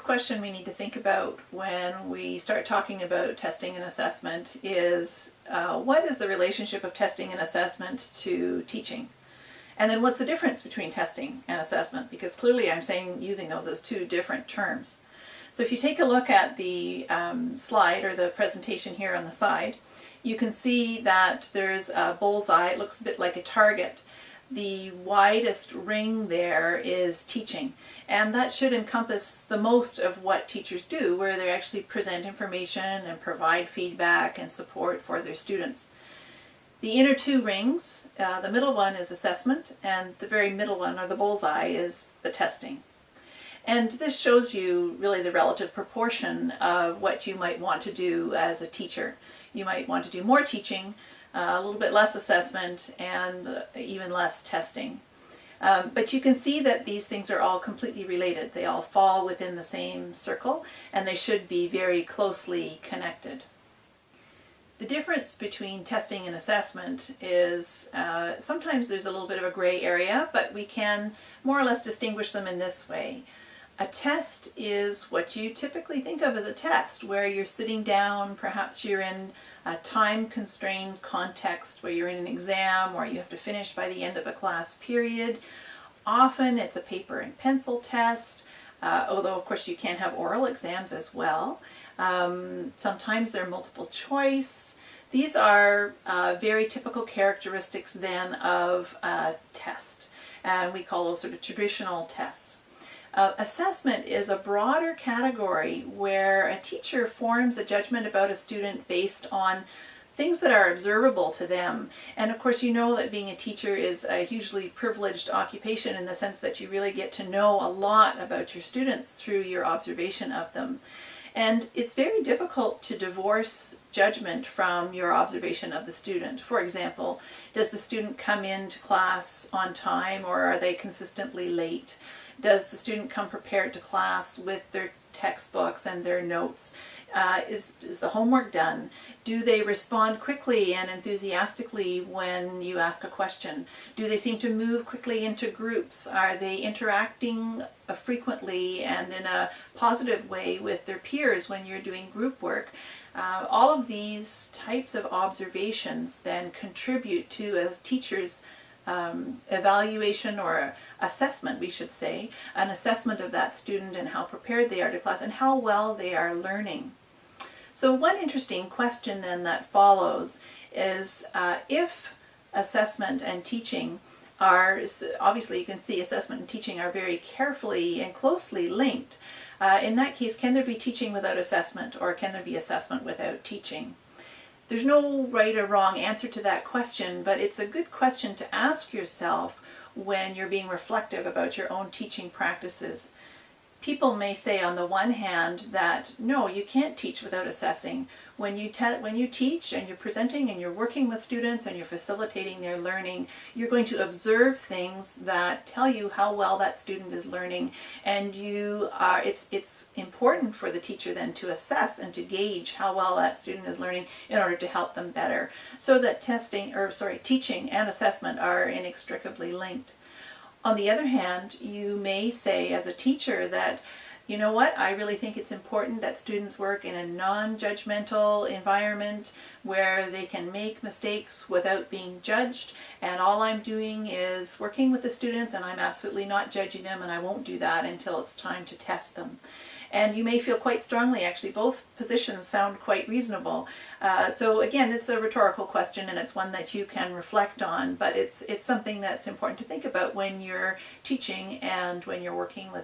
first question we need to think about when we start talking about testing and assessment is what is the relationship of testing and assessment to teaching? And then what's the difference between testing and assessment? Because clearly I'm saying using those as two different terms. So if you take a look at the slide or the presentation here on the side, you can see that there's a bullseye. It looks a bit like a target. The widest ring there is teaching, and that should encompass the most of what teachers do, where they actually present information and provide feedback and support for their students. The inner two rings, the middle one is assessment, and the very middle one, or the bullseye, is the testing. And this shows you really the relative proportion of what you might want to do as a teacher. You might want to do more teaching, a little bit less assessment, and even less testing. But you can see that these things are all completely related. They all fall within the same circle, and they should be very closely connected. The difference between testing and assessment is sometimes there's a little bit of a gray area, but we can more or less distinguish them in this way. A test is what you typically think of as a test, where you're sitting down, perhaps you're in a time-constrained context where you're in an exam or you have to finish by the end of a class period. Often it's a paper and pencil test, although of course you can have oral exams as well. Sometimes they're multiple choice. These are very typical characteristics then of a test, and we call those sort of traditional tests. Assessment is a broader category where a teacher forms a judgment about a student based on things that are observable to them. And of course you know that being a teacher is a hugely privileged occupation in the sense that you really get to know a lot about your students through your observation of them. And it's very difficult to divorce judgment from your observation of the student. For example, does the student come into class on time, or are they consistently late? Does the student come prepared to class with their textbooks and their notes? Is the homework done? Do they respond quickly and enthusiastically when you ask a question? Do they seem to move quickly into groups? Are they interacting frequently and in a positive way with their peers when you're doing group work? All of these types of observations then contribute to, as teachers, evaluation or assessment, we should say, an assessment of that student and how prepared they are to class and how well they are learning. So one interesting question then that follows is if assessment and teaching are, obviously you can see assessment and teaching are very carefully and closely linked. In that case, can there be teaching without assessment, or can there be assessment without teaching? There's no right or wrong answer to that question, but it's a good question to ask yourself when you're being reflective about your own teaching practices. People may say on the one hand that no, you can't teach without assessing. When you teach and you're presenting and you're working with students and you're facilitating their learning, you're going to observe things that tell you how well that student is learning, and it's important for the teacher then to assess and to gauge how well that student is learning in order to help them better. So that teaching and assessment are inextricably linked. On the other hand, you may say as a teacher that, you know what, I really think it's important that students work in a non-judgmental environment where they can make mistakes without being judged, and all I'm doing is working with the students and I'm absolutely not judging them, and I won't do that until it's time to test them. And you may feel quite strongly, actually, both positions sound quite reasonable. So again, it's a rhetorical question, and it's one that you can reflect on, but it's something that's important to think about when you're teaching and when you're working with